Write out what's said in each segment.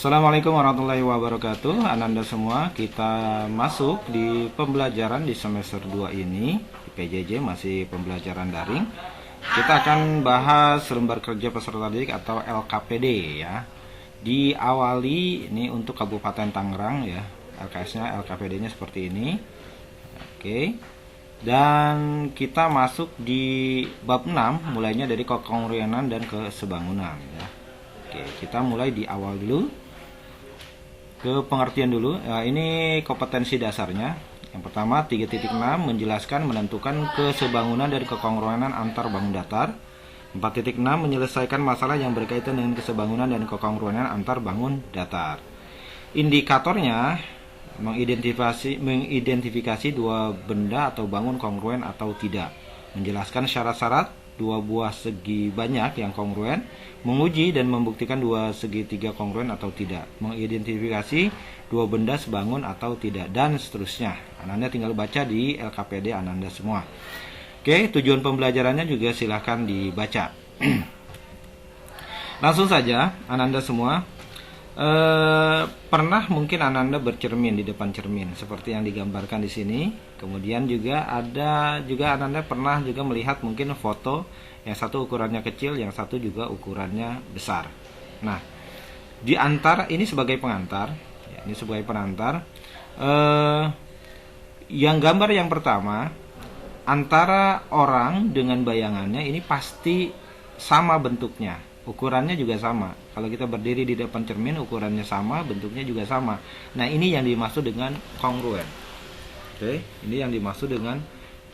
Assalamualaikum warahmatullahi wabarakatuh. Ananda semua, kita masuk di pembelajaran di semester 2 ini. PJJ masih pembelajaran daring. Kita akan bahas lembar kerja peserta didik atau LKPD ya. Diawali ini untuk Kabupaten Tangerang ya. LKS-nya, LKPD-nya seperti ini. Oke. Dan kita masuk di bab 6, mulainya dari kekongruenan dan kesebangunan ya. Oke, kita mulai di awal dulu. Ke pengertian dulu. Ini kompetensi dasarnya. Yang pertama 3.6 menjelaskan menentukan kesebangunan dan kekongruenan antar bangun datar. 4.6 menyelesaikan masalah yang berkaitan dengan kesebangunan dan kekongruenan antar bangun datar. Indikatornya mengidentifikasi dua benda atau bangun kongruen atau tidak. Menjelaskan syarat-syarat dua buah segi banyak yang kongruen, menguji dan membuktikan dua segitiga kongruen atau tidak, mengidentifikasi dua benda sebangun atau tidak, dan seterusnya. Ananda tinggal baca di LKPD Ananda semua. Oke, tujuan pembelajarannya juga silahkan dibaca. Langsung saja, Ananda semua. Pernah mungkin Ananda bercermin di depan cermin seperti yang digambarkan di sini. Kemudian juga Ananda pernah juga melihat mungkin foto yang satu ukurannya kecil, yang satu juga ukurannya besar. Nah, di antara ini sebagai pengantar, ya, ini sebagai pengantar. Yang gambar yang pertama antara orang dengan bayangannya ini pasti sama bentuknya. Ukurannya juga sama. Kalau kita berdiri di depan cermin, ukurannya sama, bentuknya juga sama. Nah, ini yang dimaksud dengan kongruen. Oke, ini yang dimaksud dengan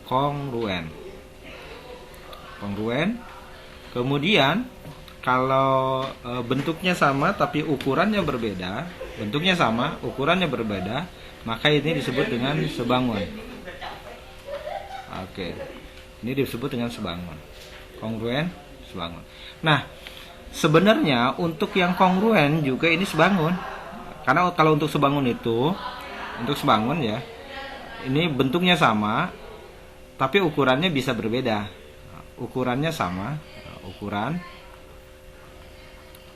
kongruen. Kongruen. Kemudian, kalau bentuknya sama tapi ukurannya berbeda, bentuknya sama, ukurannya berbeda, maka ini disebut dengan sebangun. Oke, ini disebut dengan sebangun. Kongruen, sebangun. Nah, sebenarnya untuk yang kongruen juga ini sebangun. Karena kalau untuk sebangun itu, untuk sebangun ya, ini bentuknya sama, tapi ukurannya bisa berbeda. Ukurannya sama, ukuran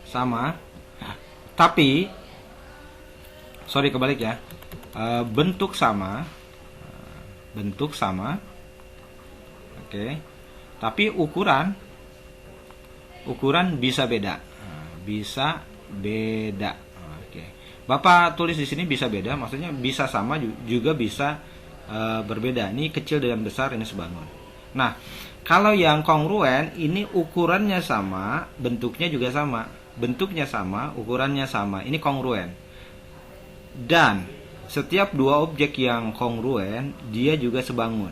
sama, tapi kebalik ya, bentuk sama, oke, tapi ukuran bisa beda. Bisa beda. Oke. Bapak tulis di sini bisa beda, maksudnya bisa sama juga bisa berbeda. Ini kecil dan besar, ini sebangun. Nah, kalau yang kongruen ini ukurannya sama, bentuknya juga sama. Bentuknya sama, ukurannya sama. Ini kongruen. Dan setiap dua objek yang kongruen, dia juga sebangun.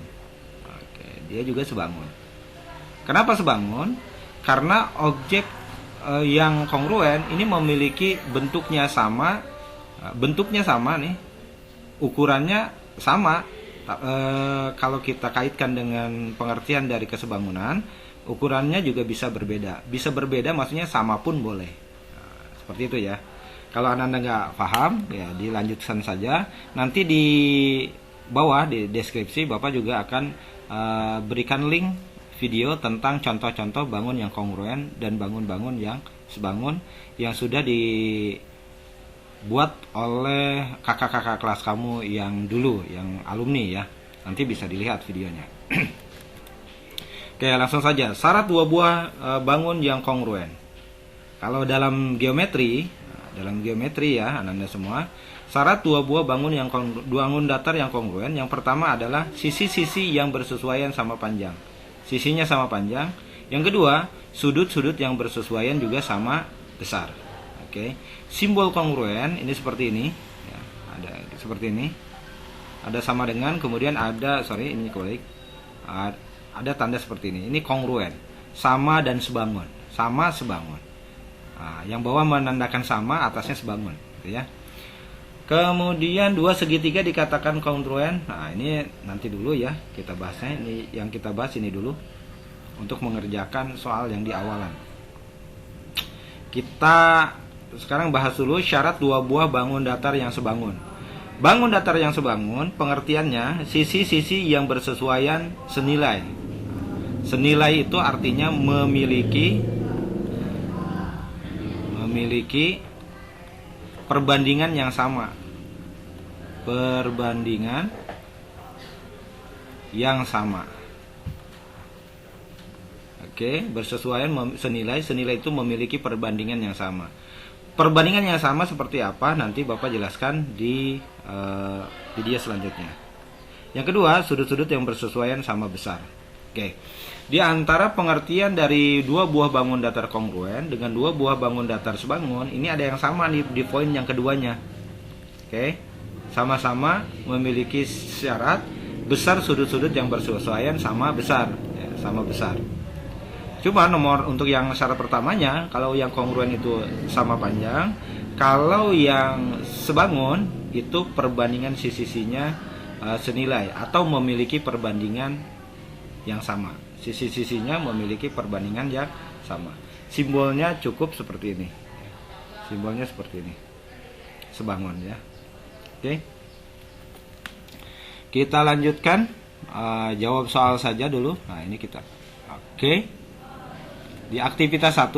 Oke, dia juga sebangun. Kenapa sebangun? Karena objek yang kongruen ini memiliki bentuknya sama nih, ukurannya sama. Kalau kita kaitkan dengan pengertian dari kesebangunan, ukurannya juga bisa berbeda. Bisa berbeda maksudnya sama pun boleh. Seperti itu ya. Kalau Anda nggak paham, ya dilanjutkan saja. Nanti di bawah di deskripsi Bapak juga akan berikan link video tentang contoh-contoh bangun yang kongruen dan bangun-bangun yang sebangun yang sudah dibuat oleh kakak-kakak kelas kamu yang dulu, yang alumni ya. Nanti bisa dilihat videonya. Oke, langsung saja. Syarat dua buah bangun yang kongruen. Kalau dalam geometri ya, Ananda semua, syarat dua buah bangun datar yang kongruen. Yang pertama adalah sisi-sisi yang bersesuaian sama panjang. Sisinya sama panjang. Yang kedua, sudut-sudut yang bersesuaian juga sama besar. Oke. Simbol kongruen ini seperti ini ya, ada seperti ini. Ada sama dengan, kemudian ada ini kebalik. Ada tanda seperti ini. Ini kongruen. Sama dan sebangun. Sama sebangun. Nah, yang bawah menandakan sama, atasnya sebangun, gitu ya. Kemudian dua segitiga dikatakan kongruen. Nah, ini nanti dulu ya kita bahasnya. Ini yang kita bahas ini dulu untuk mengerjakan soal yang di awalan. Kita sekarang bahas dulu syarat dua buah bangun datar yang sebangun. Bangun datar yang sebangun pengertiannya sisi-sisi yang bersesuaian senilai. Senilai itu artinya memiliki perbandingan yang sama. Perbandingan yang sama. Oke, bersesuaian senilai itu memiliki perbandingan yang sama. Perbandingan yang sama seperti apa nanti Bapak jelaskan di video selanjutnya. Yang kedua, sudut-sudut yang bersesuaian sama besar. Oke. Di antara pengertian dari dua buah bangun datar kongruen dengan dua buah bangun datar sebangun, ini ada yang sama di poin yang keduanya. Oke. Sama-sama memiliki syarat besar sudut-sudut yang bersesuaian sama besar, ya, sama besar. Cuma nomor untuk yang syarat pertamanya, kalau yang kongruen itu sama panjang, kalau yang sebangun itu perbandingan sisi-sisinya senilai atau memiliki perbandingan yang sama. Sisi-sisinya memiliki perbandingan yang sama. Simbolnya cukup seperti ini. Simbolnya seperti ini. Sebangun ya. Oke. Kita lanjutkan jawab soal saja dulu. Nah, ini kita. Oke. Di aktivitas 1,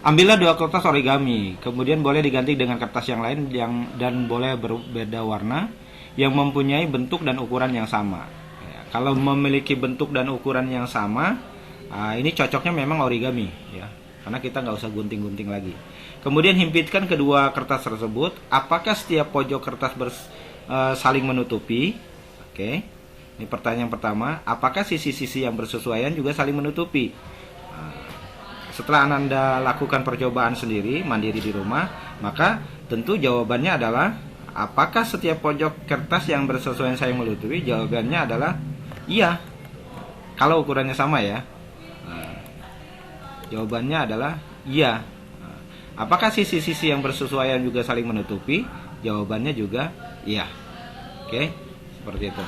ambillah 2 kertas origami, kemudian boleh diganti dengan kertas yang lain dan boleh berbeda warna yang mempunyai bentuk dan ukuran yang sama. Ya, kalau memiliki bentuk dan ukuran yang sama, ini cocoknya memang origami, ya, karena kita nggak usah gunting-gunting lagi. Kemudian himpitkan kedua kertas tersebut. Apakah setiap pojok kertas saling menutupi? Oke, ini pertanyaan pertama. Apakah sisi-sisi yang bersesuaian juga saling menutupi? Setelah Ananda lakukan percobaan sendiri, mandiri di rumah, maka tentu jawabannya adalah apakah setiap pojok kertas yang bersesuaian saling menutupi? Jawabannya adalah iya. Kalau ukurannya sama ya. Jawabannya adalah iya. Apakah sisi-sisi yang bersesuaian juga saling menutupi? Jawabannya juga iya. Oke, seperti itu.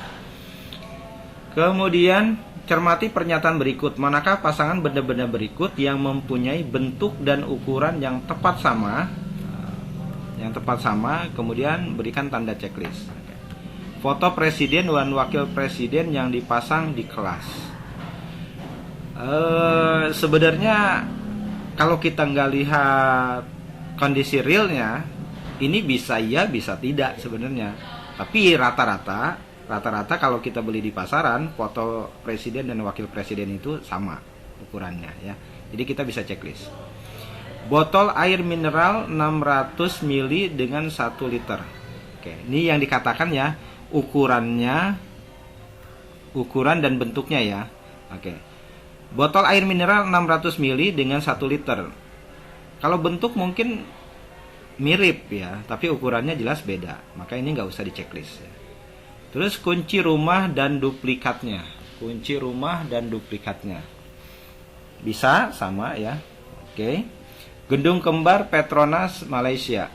Kemudian cermati pernyataan berikut. Manakah pasangan benda-benda berikut yang mempunyai bentuk dan ukuran yang tepat sama? Kemudian berikan tanda checklist. Foto presiden dan wakil presiden yang dipasang di kelas. Sebenarnya kalau kita nggak lihat kondisi realnya, ini bisa iya, bisa tidak sebenarnya. Tapi rata-rata kalau kita beli di pasaran, foto presiden dan wakil presiden itu sama ukurannya ya. Jadi kita bisa checklist. Botol air mineral 600 ml dengan 1 liter. Oke, ini yang dikatakan ya, ukuran dan bentuknya ya. Oke. Botol air mineral 600 ml dengan 1 liter. Kalau bentuk mungkin mirip ya, tapi ukurannya jelas beda. Maka ini nggak usah di checklist ya. Terus kunci rumah dan duplikatnya. Bisa sama ya. Oke. Gedung kembar Petronas Malaysia.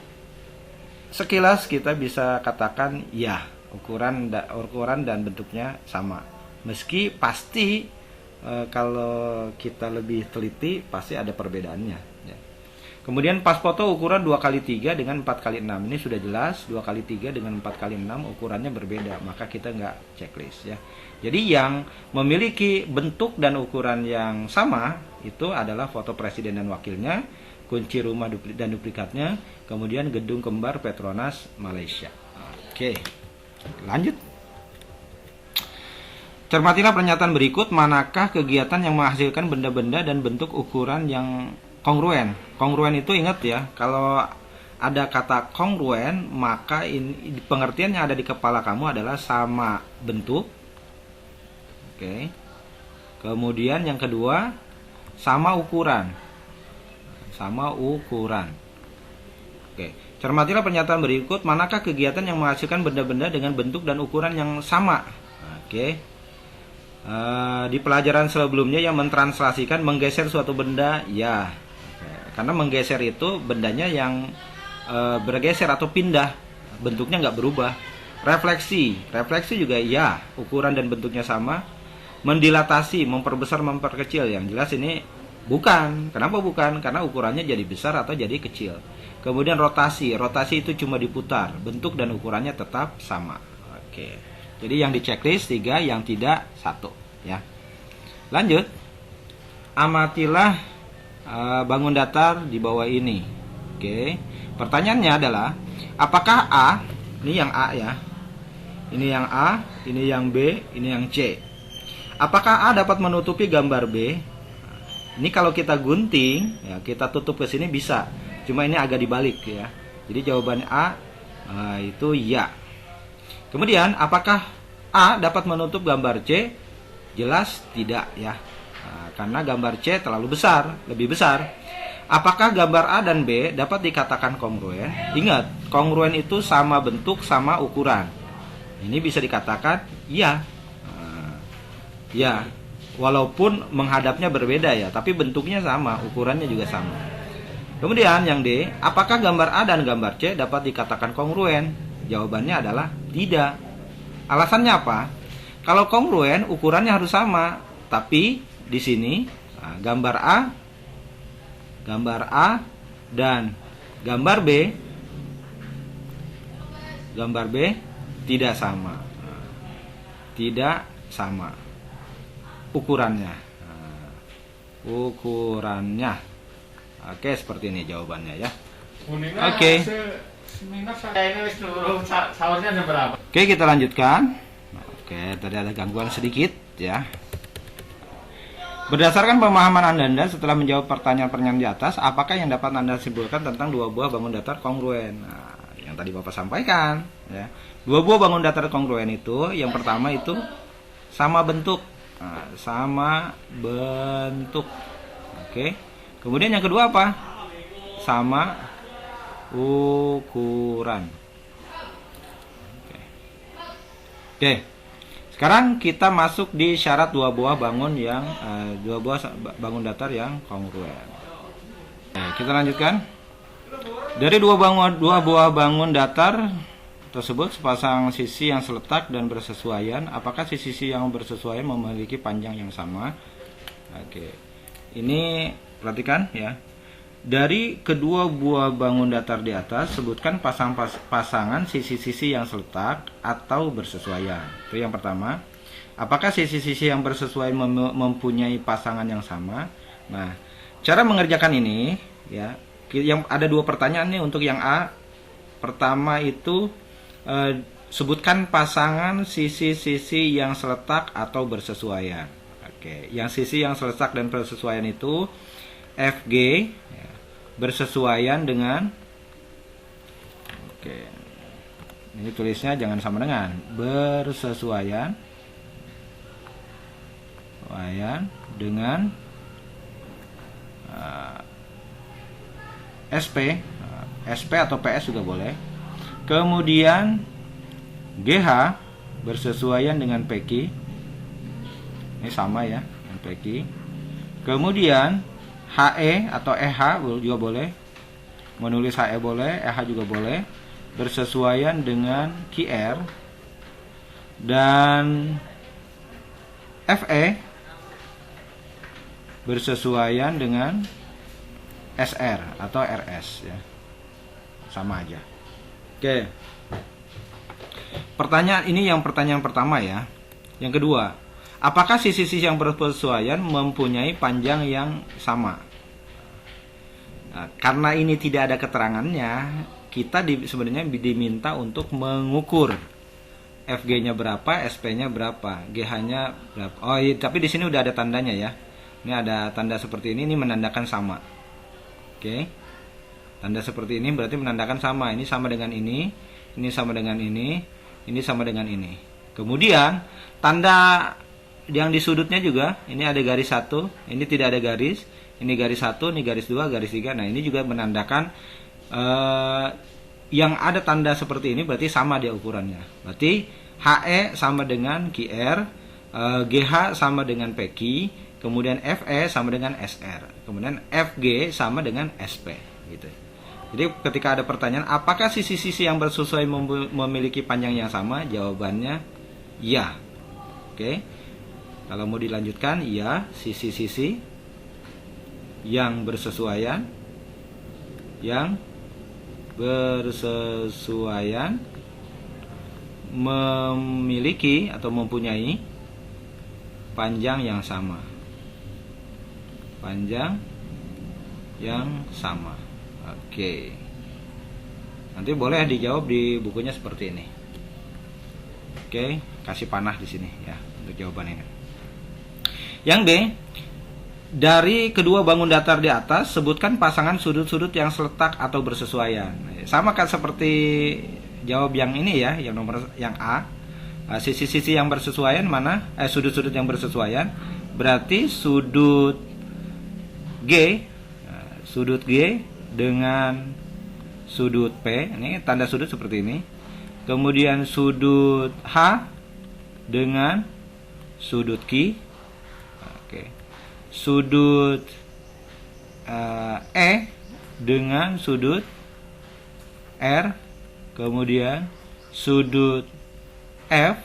Sekilas kita bisa katakan ya, ukuran dan bentuknya sama. Meski pasti kalau kita lebih teliti pasti ada perbedaannya ya. Kemudian pas foto ukuran 2x3 dengan 4x6. Ini sudah jelas, 2x3 dengan 4x6 ukurannya berbeda, maka kita nggak checklist ya. Jadi yang memiliki bentuk dan ukuran yang sama itu adalah foto presiden dan wakilnya, kunci rumah dan duplikatnya, kemudian gedung kembar Petronas Malaysia. Oke, lanjut. Cermatilah pernyataan berikut. Manakah kegiatan yang menghasilkan benda-benda dan bentuk ukuran yang kongruen? Kongruen itu ingat ya, kalau ada kata kongruen, maka ini pengertian yang ada di kepala kamu adalah sama bentuk. Oke. Kemudian yang kedua, sama ukuran. Oke. Cermatilah pernyataan berikut. Manakah kegiatan yang menghasilkan benda-benda dengan bentuk dan ukuran yang sama? Oke. Di pelajaran sebelumnya yang mentranslasikan menggeser suatu benda ya. Karena menggeser itu bendanya yang bergeser atau pindah, bentuknya nggak berubah. Refleksi juga ya, ukuran dan bentuknya sama. Mendilatasi, memperbesar, memperkecil, yang jelas ini bukan. Kenapa bukan? Karena ukurannya jadi besar atau jadi kecil. Kemudian rotasi itu cuma diputar, bentuk dan ukurannya tetap sama. Oke. Jadi yang di checklist 3, yang tidak 1 ya. Lanjut. Amatilah bangun datar di bawah ini. Oke. Pertanyaannya adalah, apakah A, ini yang A ya, ini yang A, ini yang B, ini yang C. Apakah A dapat menutupi gambar B? Ini kalau kita gunting, ya kita tutup ke sini bisa. Cuma ini agak dibalik ya. Jadi jawaban A itu ya. Kemudian, apakah A dapat menutup gambar C? Jelas tidak ya. Karena gambar C terlalu besar, lebih besar. Apakah gambar A dan B dapat dikatakan kongruen? Ingat, kongruen itu sama bentuk, sama ukuran. Ini bisa dikatakan ya. Ya, walaupun menghadapnya berbeda ya, tapi bentuknya sama, ukurannya juga sama. Kemudian yang D, apakah gambar A dan gambar C dapat dikatakan kongruen? Jawabannya adalah tidak. Alasannya apa? Kalau kongruen ukurannya harus sama, tapi di sini gambar A dan gambar B tidak sama. Tidak sama ukurannya. Ukurannya. Oke, seperti ini jawabannya ya. Oke. Oke, kita lanjutkan. Oke, tadi ada gangguan sedikit ya. Berdasarkan pemahaman Anda setelah menjawab pertanyaan-pertanyaan di atas, apakah yang dapat Anda simpulkan tentang dua buah bangun datar kongruen? Nah, yang tadi Bapak sampaikan ya. Dua buah bangun datar kongruen itu, yang pertama itu sama bentuk. Nah, sama bentuk. Oke. Kemudian yang kedua apa? Sama ukuran. Oke. Sekarang kita masuk di syarat dua buah bangun datar yang kongruen. Oke, kita lanjutkan. Dari dua buah bangun datar tersebut sepasang sisi yang seletak dan bersesuaian, apakah sisi yang bersesuaian memiliki panjang yang sama? Oke. Ini perhatikan ya. Dari kedua buah bangun datar di atas, sebutkan pasangan sisi-sisi yang seletak atau bersesuaian. Itu yang pertama. Apakah sisi-sisi yang bersesuaian mempunyai pasangan yang sama? Nah, cara mengerjakan ini ya, yang ada dua pertanyaan nih untuk yang A. Pertama itu sebutkan pasangan sisi-sisi yang seletak atau bersesuaian. Oke, yang sisi yang seletak dan bersesuaian itu FG ya, bersesuaian dengan, oke, ini tulisnya jangan sama dengan, bersesuaian dengan SP atau PS juga boleh. Kemudian GH bersesuaian dengan PQ, ini sama ya dengan PQ. Kemudian HE atau EH juga boleh, menulis HE boleh, EH juga boleh, bersesuaian dengan QR. Dan FE bersesuaian dengan SR atau RS ya, sama aja. Oke, pertanyaan ini yang pertanyaan pertama ya. Yang kedua, apakah sisi-sisi yang bersesuaian mempunyai panjang yang sama? Nah, karena ini tidak ada keterangannya, kita sebenarnya diminta untuk mengukur FG-nya berapa, SP-nya berapa, GH-nya berapa. Oh iya, tapi di sini udah ada tandanya ya. Ini ada tanda seperti ini menandakan sama. Oke. Tanda seperti ini berarti menandakan sama. Ini sama dengan ini sama dengan ini sama dengan ini. Kemudian tanda yang di sudutnya juga, ini ada garis 1, ini tidak ada garis, ini garis 1, ini garis 2, garis 3. Nah, ini juga menandakan yang ada tanda seperti ini berarti sama dia ukurannya. Berarti HE sama dengan QR, GH sama dengan PQ, kemudian FE sama dengan SR, kemudian FG sama dengan SP gitu. Jadi ketika ada pertanyaan apakah sisi-sisi yang bersesuaian memiliki panjang yang sama, jawabannya ya. Oke. Kalau mau dilanjutkan, ya, sisi-sisi yang bersesuaian memiliki atau mempunyai panjang yang sama. Panjang yang sama. Oke. Nanti boleh dijawab di bukunya seperti ini. Oke, kasih panah di sini ya untuk jawaban ini. Yang B, dari kedua bangun datar di atas, sebutkan pasangan sudut-sudut yang seletak atau bersesuaian. Sama kan seperti jawab yang ini ya, yang A. Sisi-sisi yang bersesuaian mana? Sudut-sudut yang bersesuaian berarti sudut G, dengan sudut P. Ini tanda sudut seperti ini. Kemudian sudut H dengan sudut Q. Oke. Sudut E dengan sudut R. Kemudian sudut F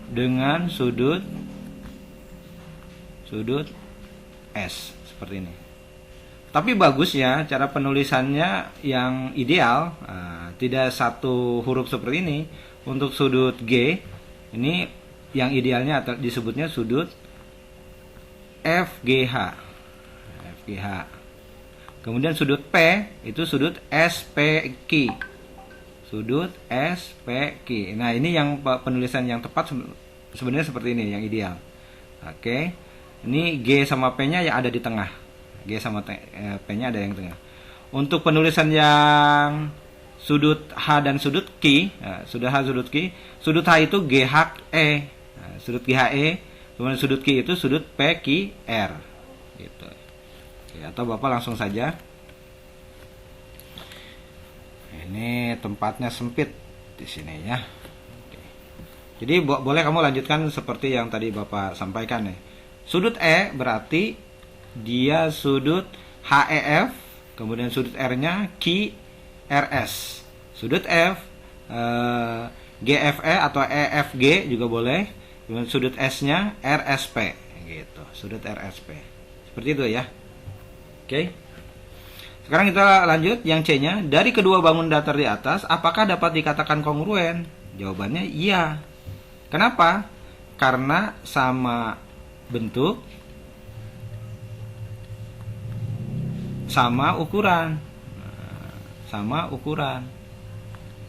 dengan sudut S, seperti ini. Tapi bagus ya cara penulisannya yang ideal, tidak satu huruf seperti ini. Untuk sudut G ini yang idealnya disebutnya sudut FGH. Kemudian sudut P itu sudut SPQ. Nah, ini yang penulisan yang tepat sebenarnya seperti ini yang ideal. Oke. Ini G sama P-nya yang ada di tengah. G sama P-nya ada yang tengah. Untuk penulisan yang sudut H dan sudut Q, sudut H sudut H itu GHE. Sudut GHE, kemudian sudut Q itu sudut PQR. Gitu. Oke, atau Bapak langsung saja. Ini tempatnya sempit di sini ya. Oke. Jadi boleh kamu lanjutkan seperti yang tadi Bapak sampaikan nih. Sudut E berarti dia sudut HEF, kemudian sudut R-nya QRS. Sudut F GFE atau EFG juga boleh. Kemudian sudut S-nya RSP gitu. Sudut RSP. Seperti itu ya. Oke. Sekarang kita lanjut yang C-nya. Dari kedua bangun datar di atas, apakah dapat dikatakan kongruen? Jawabannya iya. Kenapa? Karena sama bentuk, sama ukuran.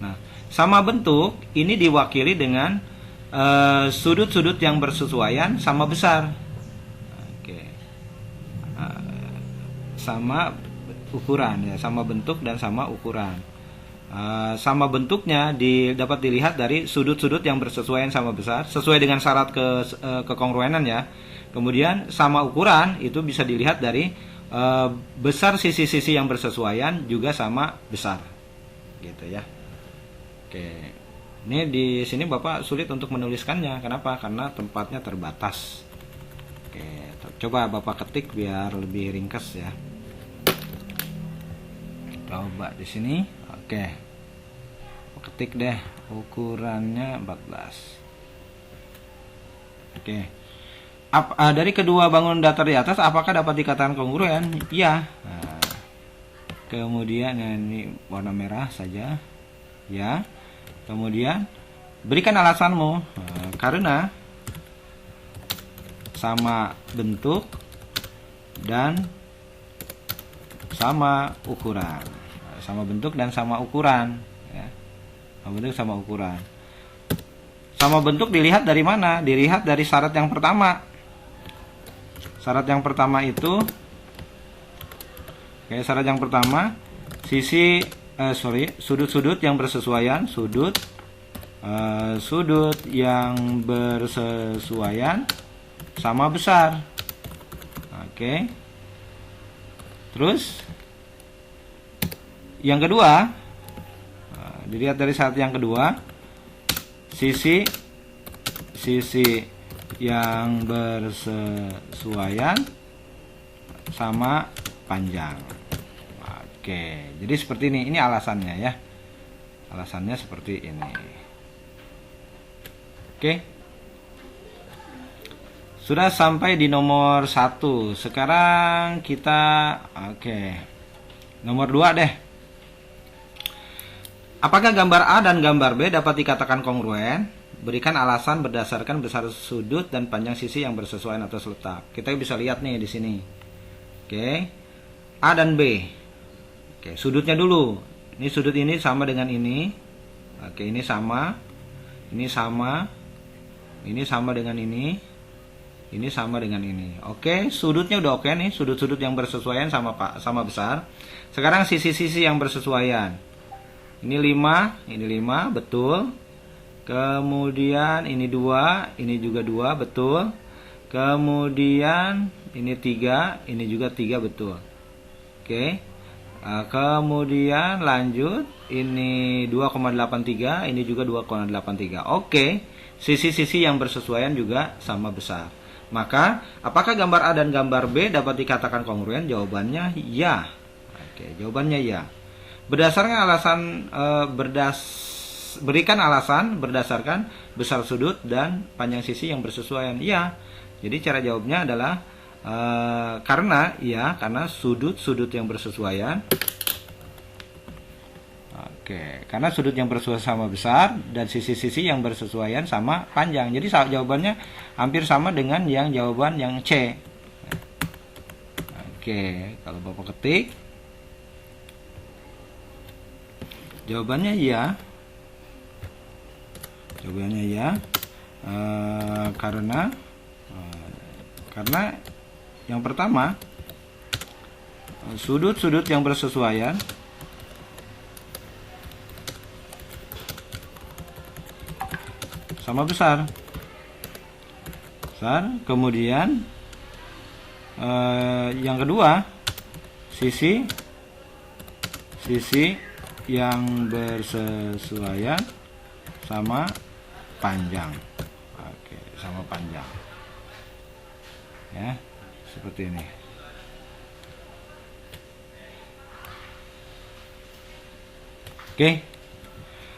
Nah, sama bentuk ini diwakili dengan sudut-sudut yang bersesuaian sama besar. Oke. Sama ukuran ya, sama bentuk dan sama ukuran. Sama bentuknya dapat dilihat dari sudut-sudut yang bersesuaian sama besar, sesuai dengan syarat kekongruenan ya. Kemudian sama ukuran itu bisa dilihat dari besar sisi-sisi yang bersesuaian juga sama besar, gitu ya. Oke, ini di sini Bapak sulit untuk menuliskannya. Kenapa? Karena tempatnya terbatas. Oke, coba Bapak ketik biar lebih ringkas ya. Coba di sini, oke. Ketik deh ukurannya 14. Oke. Dari kedua bangun datar di atas, apakah dapat dikatakan kongruen? Iya. Nah, kemudian ini warna merah saja, ya. Kemudian berikan alasanmu. Karena sama bentuk dan sama ukuran. Sama bentuk dan sama ukuran, ya. Sama bentuk sama ukuran. Sama bentuk dilihat dari mana? Dilihat dari syarat yang pertama. Syarat yang pertama itu, syarat yang pertama, sudut-sudut yang bersesuaian, sudut yang bersesuaian sama besar. Oke. Terus yang kedua, dilihat dari syarat yang kedua, sisi yang bersesuaian sama panjang. Oke, jadi seperti ini alasannya ya. Alasannya seperti ini. Oke. Sudah sampai di nomor 1. Sekarang kita nomor 2 deh. Apakah gambar A dan gambar B dapat dikatakan kongruen? Berikan alasan berdasarkan besar sudut dan panjang sisi yang bersesuaian atau seletak. Kita bisa lihat nih di sini. Oke. A dan B. Oke, sudutnya dulu. Ini sudut ini sama dengan ini. Oke, ini sama. Ini sama. Ini sama dengan ini. Ini sama dengan ini. Oke, sudutnya udah oke nih. Sudut-sudut yang bersesuaian sama besar. Sekarang sisi-sisi yang bersesuaian. Ini 5, ini 5, betul. Kemudian ini 2, ini juga 2, betul. Kemudian ini 3, ini juga 3, betul. Oke. Kemudian lanjut, ini 2,83, ini juga 2,83. Oke, sisi-sisi yang bersesuaian juga sama besar. Maka, apakah gambar A dan gambar B dapat dikatakan kongruen? Jawabannya ya. Oke, jawabannya ya. Berdasarkan alasan berikan alasan berdasarkan besar sudut dan panjang sisi yang bersesuaian. Ya. Jadi cara jawabnya adalah karena sudut-sudut yang bersesuaian. Oke, karena sudut yang bersesuaian sama besar dan sisi-sisi yang bersesuaian sama panjang. Jadi jawabannya hampir sama dengan yang jawaban yang C. Oke, kalau Bapak ketik jawabannya iya. Jawabannya iya. Karena yang pertama, sudut-sudut yang bersesuaian sama besar. Kemudian yang kedua, sisi yang bersesuaian sama panjang. Oke, sama panjang. Ya, seperti ini. Oke.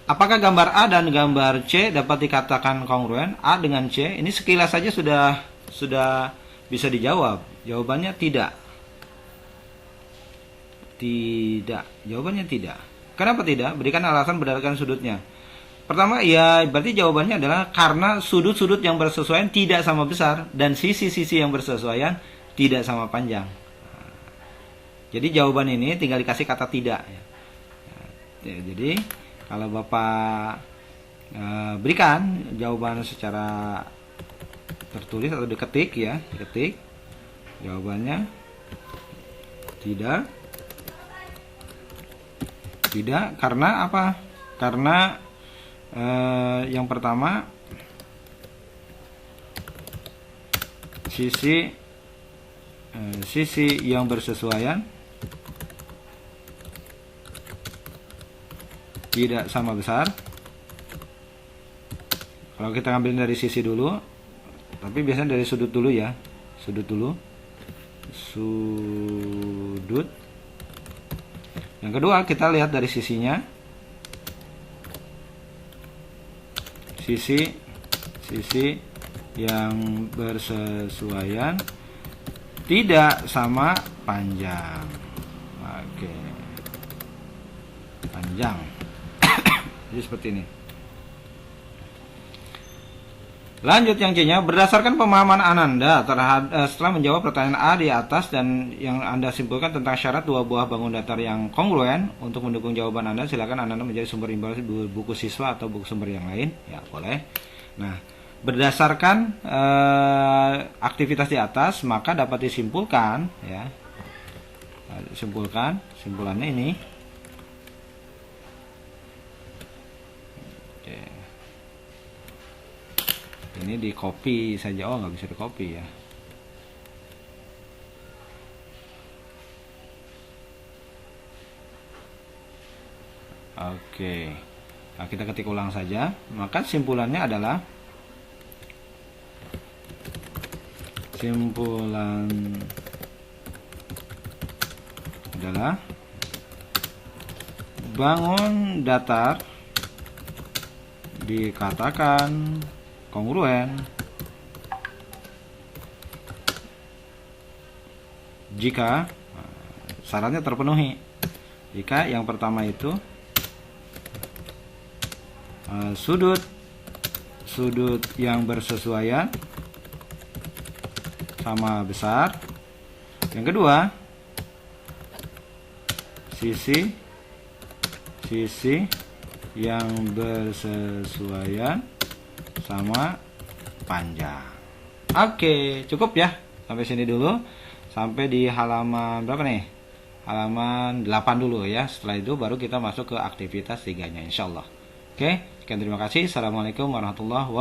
Apakah gambar A dan gambar C dapat dikatakan kongruen? A dengan C, ini sekilas saja sudah bisa dijawab. Jawabannya tidak. Tidak. Jawabannya tidak. Kenapa tidak? Berikan alasan berdasarkan sudutnya. Pertama, ya berarti jawabannya adalah karena sudut-sudut yang bersesuaian tidak sama besar dan sisi-sisi yang bersesuaian tidak sama panjang. Jadi jawaban ini tinggal dikasih kata tidak. Jadi kalau Bapak berikan jawaban secara tertulis atau diketik ya, diketik jawabannya tidak. Tidak karena apa? Karena yang pertama sisi yang bersesuaian tidak sama besar. Kalau kita ngambil dari sisi dulu, tapi biasanya dari sudut dulu ya, sudut dulu, sudut. Yang kedua kita lihat dari sisinya, sisi yang bersesuaian tidak sama panjang. Oke, panjang. Jadi seperti ini. Lanjut yang C-nya, berdasarkan pemahaman Ananda setelah menjawab pertanyaan A di atas dan yang Anda simpulkan tentang syarat dua buah bangun datar yang kongruen, untuk mendukung jawaban Anda silakan Anda menjadi sumber imbal buku siswa atau buku sumber yang lain. Ya, boleh. Nah, berdasarkan aktivitas di atas maka dapat disimpulkan ya. Simpulannya ini. Ini di copy saja, oh nggak bisa di copy ya. Oke, nah, kita ketik ulang saja. Maka simpulannya adalah bangun datar dikatakan kongruen jika syaratnya terpenuhi. Jika yang pertama itu sudut yang bersesuaian sama besar. Yang kedua, sisi yang bersesuaian sama panjang. Oke, cukup ya. Sampai sini dulu. Sampai di halaman berapa nih? Halaman 8 dulu ya. Setelah itu baru kita masuk ke aktivitas 3-nya insyaallah. Oke, sekian terima kasih. Assalamualaikum warahmatullahi wabarakatuh.